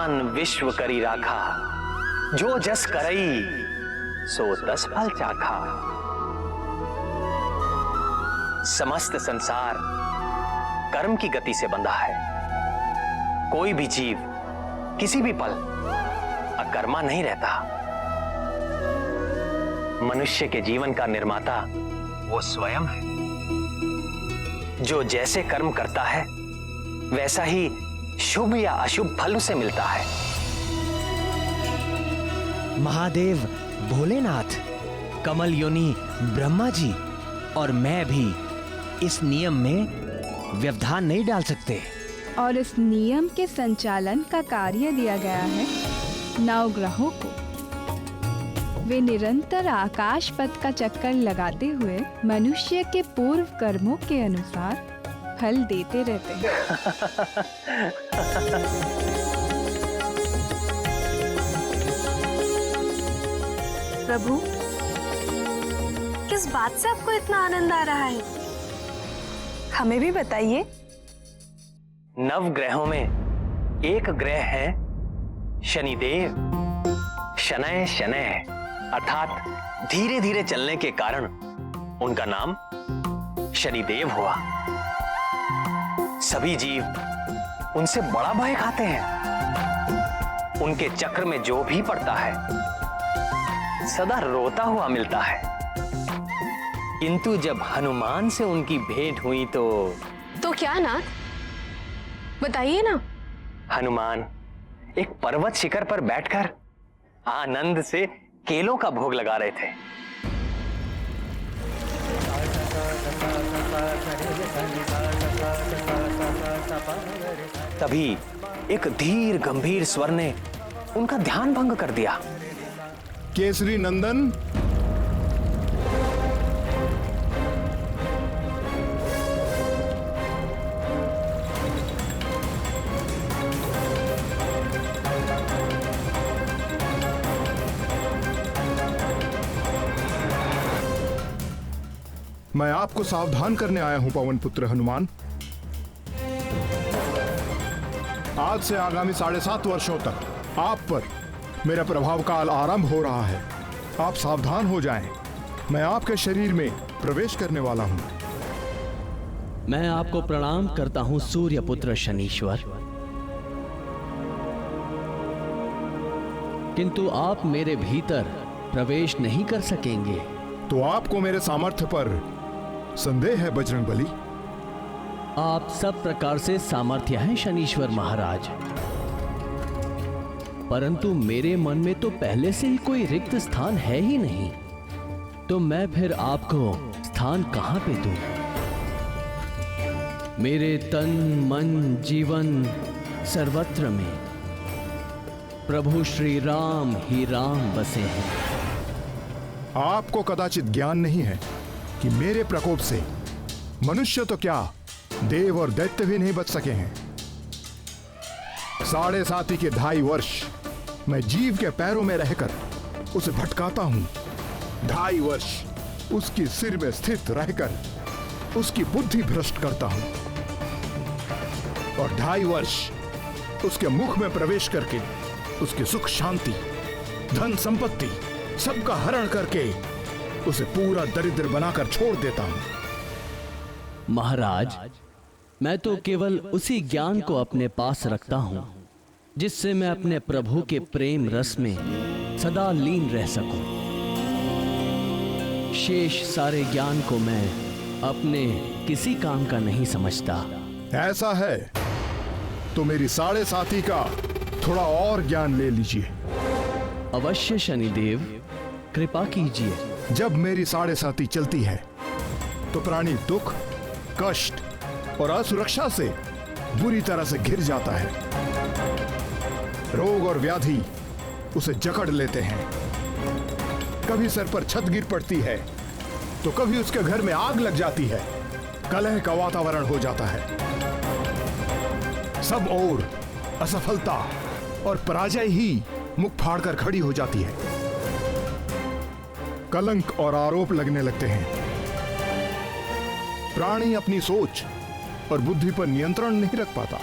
भगवान विश्व करी राखा, जो जस करई सो तस फल चाखा। समस्त संसार कर्म की गति से बंधा है। कोई भी जीव किसी भी पल अकर्मा नहीं रहता। मनुष्य के जीवन का निर्माता वो स्वयं है। जो जैसे कर्म करता है वैसा ही शुभ या अशुभ फल उसे मिलता है। महादेव भोलेनाथ, कमल योनि ब्रह्मा जी और मैं भी इस नियम में व्यवधान नहीं डाल सकते। और इस नियम के संचालन का कार्य दिया गया है नवग्रहों को। वे निरंतर आकाश पथ का चक्कर लगाते हुए मनुष्य के पूर्व कर्मों के अनुसार फल देते रहते हैं। प्रभु, किस बात से आपको इतना आनंद आ रहा है? हमें भी बताइए। नवग्रहों में एक ग्रह है शनिदेव। शनय शनय अर्थात धीरे धीरे चलने के कारण उनका नाम शनिदेव हुआ। सभी जीव उनसे बड़ा भय खाते हैं। उनके चक्र में जो भी पड़ता है सदा रोता हुआ मिलता है। किंतु जब हनुमान से उनकी भेंट हुई तो क्या नाथ, बताइए ना। हनुमान एक पर्वत शिखर पर बैठकर आनंद से केलों का भोग लगा रहे थे। तभी एक धीर गंभीर स्वर ने उनका ध्यान भंग कर दिया। केसरी नंदन, मैं आपको सावधान करने आया हूं पवन पुत्र हनुमान। आज से आगामी 7.5 वर्षों तक आप पर मेरा प्रभाव काल आरंभ हो रहा है। आप सावधान हो जाएं। मैं आपके शरीर में प्रवेश करने वाला हूं। मैं आपको प्रणाम करता हूं सूर्य पुत्र शनीश्वर, किंतु आप मेरे भीतर प्रवेश नहीं कर सकेंगे। तो आपको मेरे सामर्थ्य पर संदेह है बजरंगबली? आप सब प्रकार से सामर्थ्य हैं शनीश्वर महाराज, परंतु मेरे मन में तो पहले से ही कोई रिक्त स्थान है ही नहीं, तो मैं फिर आपको स्थान कहां पे दूं? मेरे तन मन जीवन सर्वत्र में प्रभु श्री राम ही राम बसे हैं। आपको कदाचित ज्ञान नहीं है कि मेरे प्रकोप से मनुष्य तो क्या देव और दैत्य भी नहीं बच सके हैं। 7.5 के 2.5 वर्ष मैं जीव के पैरों में रहकर उसे भटकाता हूं। 2.5 वर्ष उसकी सिर में स्थित रहकर उसकी बुद्धि भ्रष्ट करता हूं और 2.5 वर्ष उसके मुख में प्रवेश करके उसकी सुख शांति धन संपत्ति सबका हरण करके उसे पूरा दरिद्र बनाकर छोड़ देता हूं। महाराज, मैं तो केवल उसी ज्ञान को अपने पास रखता हूं जिससे मैं अपने प्रभु के प्रेम रस में सदा लीन रह सकूं। शेष सारे ज्ञान को मैं अपने किसी काम का नहीं समझता। ऐसा है तो मेरी 7.5 का थोड़ा और ज्ञान ले लीजिए। अवश्य शनिदेव, कृपा कीजिए। जब मेरी 7.5 चलती है तो प्राणी दुख कष्ट और असुरक्षा से बुरी तरह से घिर जाता है। रोग और व्याधि उसे जकड़ लेते हैं। कभी सर पर छत गिर पड़ती है तो कभी उसके घर में आग लग जाती है। कलह का वातावरण हो जाता है। सब ओर असफलता और पराजय ही मुख फाड़कर खड़ी हो जाती है। कलंक और आरोप लगने लगते हैं। प्राणी अपनी सोच और बुद्धि पर नियंत्रण नहीं रख पाता।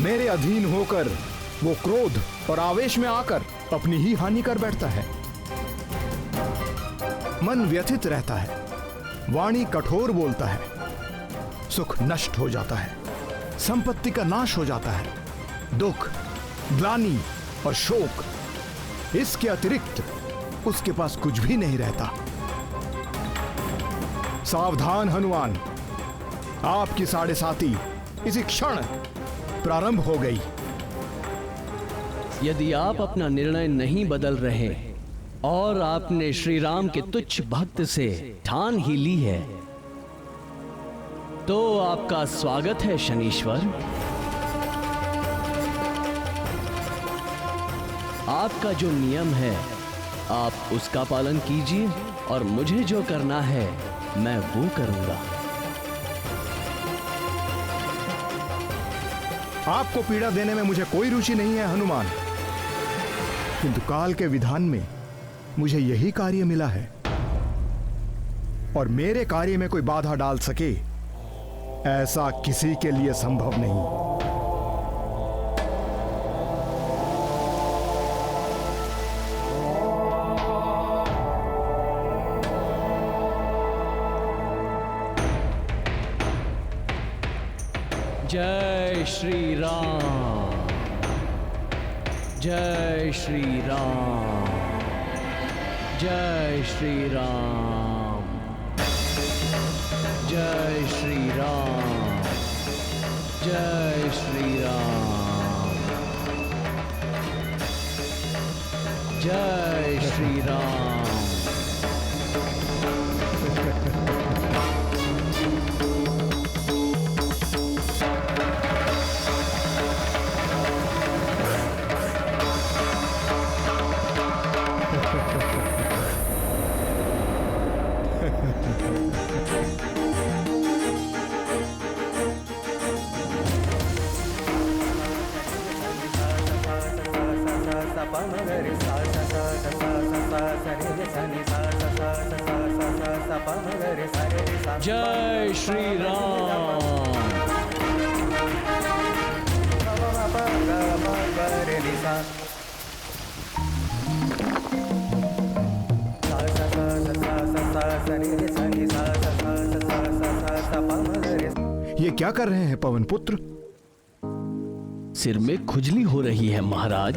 मेरे अधीन होकर वो क्रोध और आवेश में आकर अपनी ही हानि कर बैठता है। मन व्यथित रहता है, वाणी कठोर बोलता है, सुख नष्ट हो जाता है, संपत्ति का नाश हो जाता है, दुख, ग्लानि और शोक, इसके अतिरिक्त उसके पास कुछ भी नहीं रहता। सावधान हनुमान, आपकी 7.5 इसी क्षण प्रारंभ हो गई। यदि आप अपना निर्णय नहीं बदल रहे और आपने श्री राम के तुच्छ भक्त से ठान ही ली है, तो आपका स्वागत है शनीश्वर। आपका जो नियम है आप उसका पालन कीजिए और मुझे जो करना है मैं वो करूंगा। आपको पीड़ा देने में मुझे कोई रुचि नहीं है हनुमान, किंतु काल के विधान में मुझे यही कार्य मिला है और मेरे कार्य में कोई बाधा डाल सके ऐसा किसी के लिए संभव नहीं। जय श्री राम, जय श्री राम, जय श्री राम, जय श्री राम, जय श्री राम, जय श्री राम। जय श्री राम। ये क्या कर रहे हैं पवन पुत्र? सिर में खुजली हो रही है महाराज।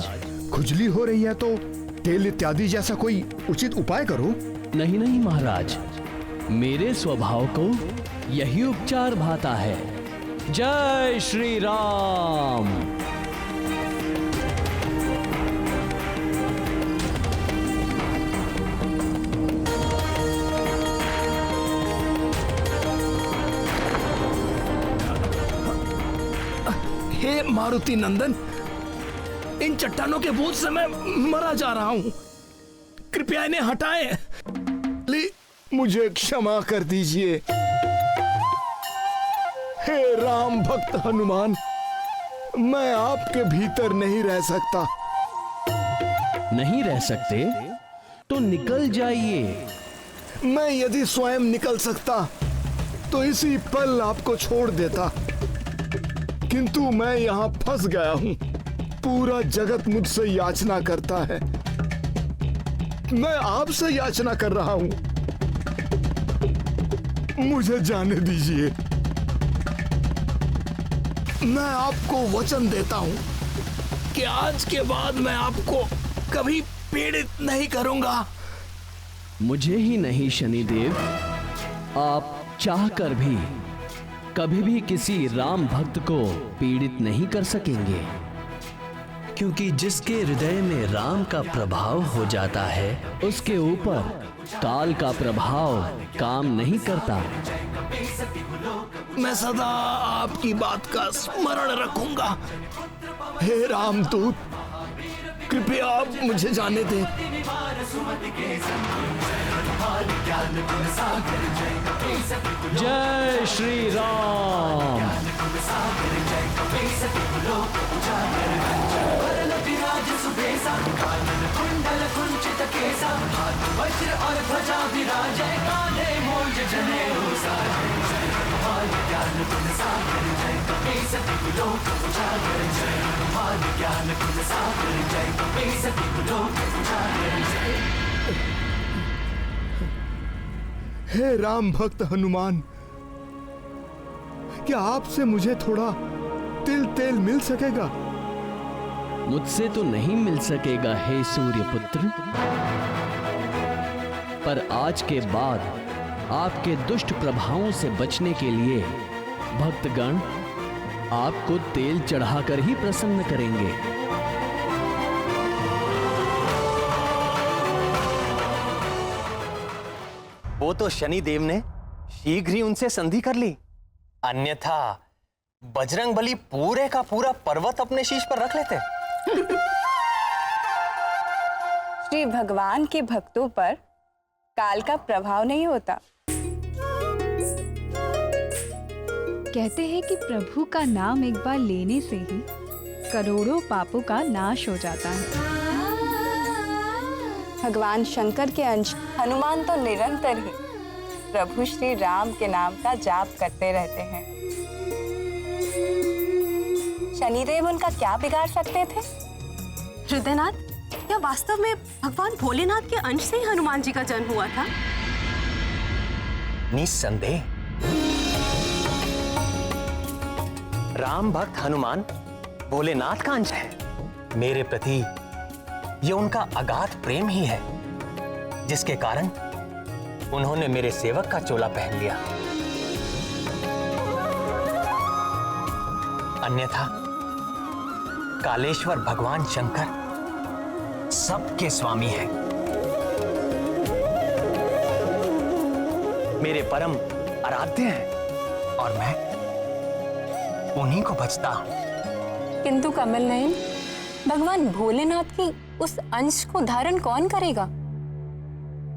खुजली हो रही है तो तेल इत्यादि जैसा कोई उचित उपाय करो। नहीं नहीं महाराज, मेरे स्वभाव को यही उपचार भाता है। जय श्री राम। हे मारुति नंदन, इन चट्टानों के बोझ से मैं मरा जा रहा हूं, कृपया इन्हें हटाएं। मुझे क्षमा कर दीजिए। हे राम भक्त हनुमान, मैं आपके भीतर नहीं रह सकता। नहीं रह सकते तो निकल जाइए। मैं यदि स्वयं निकल सकता तो इसी पल आपको छोड़ देता, किंतु मैं यहां फंस गया हूं। पूरा जगत मुझसे याचना करता है, मैं आपसे याचना कर रहा हूं। मुझे जाने दीजिए। मैं आपको वचन देता हूं कि आज के बाद मैं आपको कभी पीड़ित नहीं करूंगा। मुझे ही नहीं शनिदेव, आप चाहकर भी कभी भी किसी राम भक्त को पीड़ित नहीं कर सकेंगे, क्योंकि जिसके हृदय में राम का प्रभाव हो जाता है उसके ऊपर काल का प्रभाव काम नहीं करता। मैं सदा आपकी बात का स्मरण रखूंगा। हे रामदूत, कृपया आप मुझे जाने दें। जय श्री राम। वज्र और ध्वजा विराजे, कांधे मूंज जनेऊ साजे। हे राम भक्त हनुमान, क्या आपसे मुझे थोड़ा तिल तेल मिल सकेगा? मुझसे तो नहीं मिल सकेगा हे सूर्यपुत्र, पर आज के बाद आपके दुष्ट प्रभावों से बचने के लिए भक्तगण आपको तेल चढ़ाकर ही प्रसन्न करेंगे। वो तो शनिदेव ने शीघ्र ही उनसे संधि कर ली, अन्यथा बजरंगबली पूरे का पूरा पर्वत अपने शीश पर रख लेते। श्री भगवान के भक्तों पर काल का प्रभाव नहीं होता। कहते हैं कि प्रभु का नाम एक बार लेने से ही करोड़ों पापों का नाश हो जाता है। भगवान शंकर के अंश हनुमान तो निरंतर ही प्रभु श्री राम के नाम का जाप करते रहते हैं। शनिदेव उनका क्या बिगाड़ सकते थे? हृदयनाथ, क्या वास्तव में भगवान भोलेनाथ के अंश से ही हनुमान जी का जन्म हुआ था? निस्संदेह राम भक्त हनुमान भोलेनाथ का अंश है। मेरे प्रति ये उनका अगाध प्रेम ही है, जिसके कारण उन्होंने मेरे सेवक का चोला पहन लिया। अन्यथा कालेश्वर भगवान शंकर सबके स्वामी हैं। मेरे परम आराध्य हैं और मैं उन्हीं को भजता हूं। किंतु कमल नयन, भगवान भोलेनाथ की उस अंश को धारण कौन करेगा?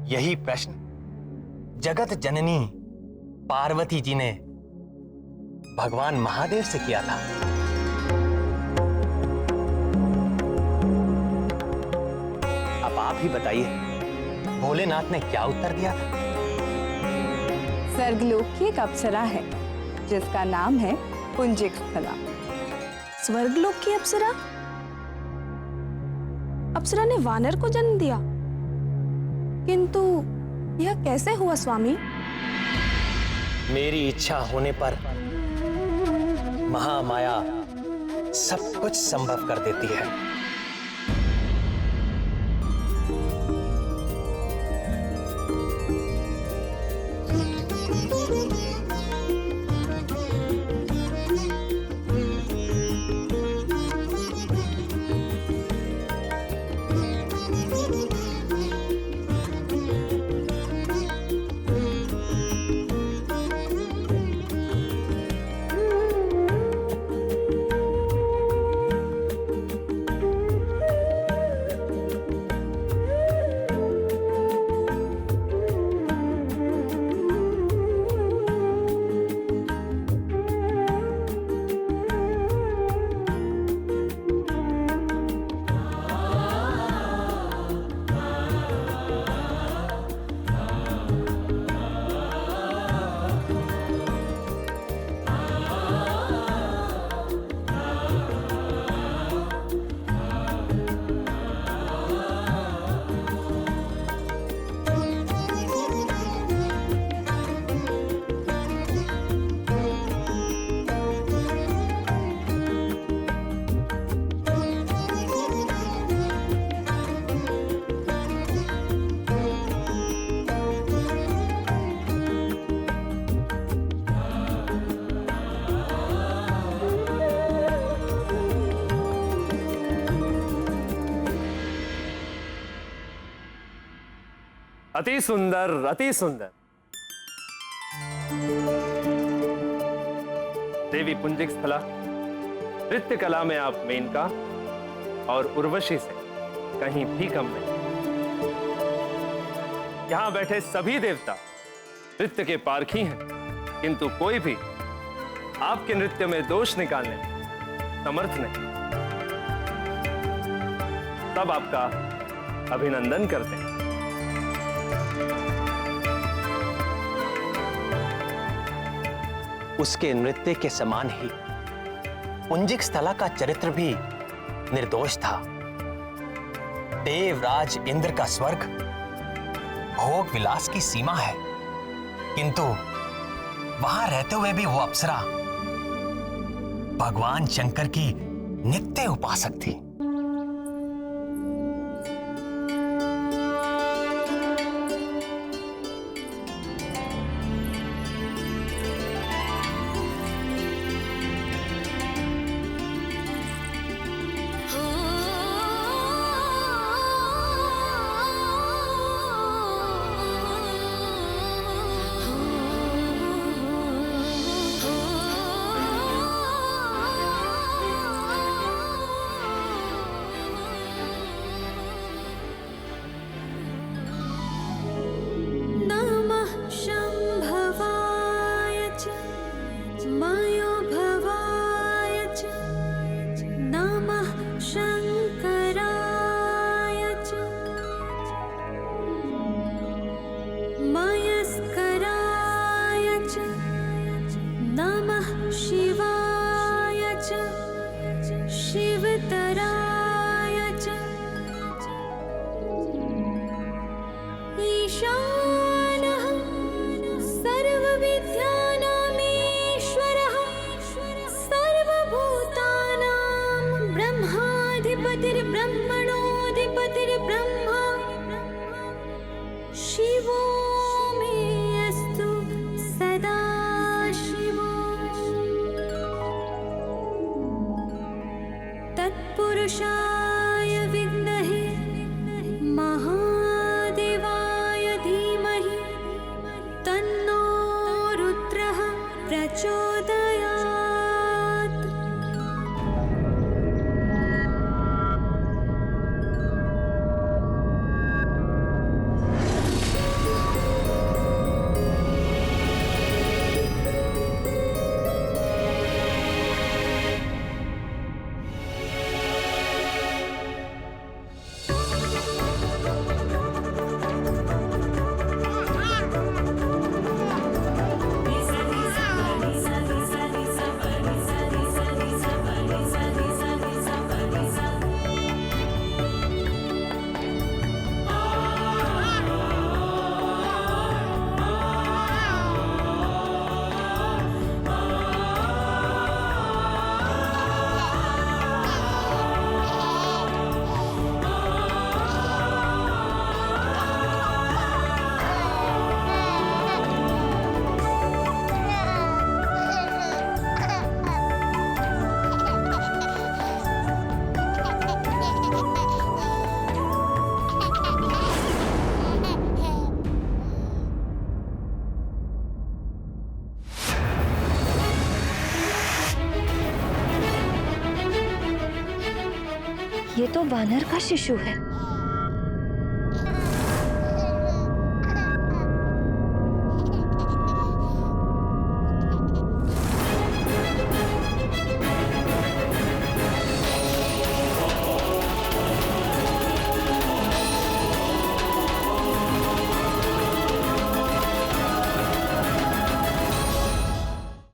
यही प्रश्न जगत जननी पार्वती जी ने भगवान महादेव से किया था। अब आप ही बताइए, भोलेनाथ ने क्या उत्तर दिया था? स्वर्गलोक की एक अप्सरा है जिसका नाम है पुंजिक स्थला। स्वर्गलोक की अप्सरा? अप्सरा ने वानर को जन्म दिया, किंतु यह कैसे हुआ स्वामी? मेरी इच्छा होने पर महामाया सब कुछ संभव कर देती है। अति सुंदर, अति सुंदर। देवी पुंजिक स्थला, नृत्य कला में आप मेनका और उर्वशी से कहीं भी कम नहीं। यहां बैठे सभी देवता नृत्य के पारखी हैं, किंतु कोई भी आपके नृत्य में दोष निकालने में समर्थ नहीं। सब आपका अभिनंदन करते हैं। उसके नृत्य के समान ही पुंजिक स्थला का चरित्र भी निर्दोष था। देवराज इंद्र का स्वर्ग भोग विलास की सीमा है, किंतु वहां रहते हुए भी वो अप्सरा भगवान शंकर की नित्य उपासक थी। तत्पुरुषाय विद्महे महादेवाय धीमहि तन्नो रुद्रः प्रचोदयात्। ये तो वानर का शिशु है।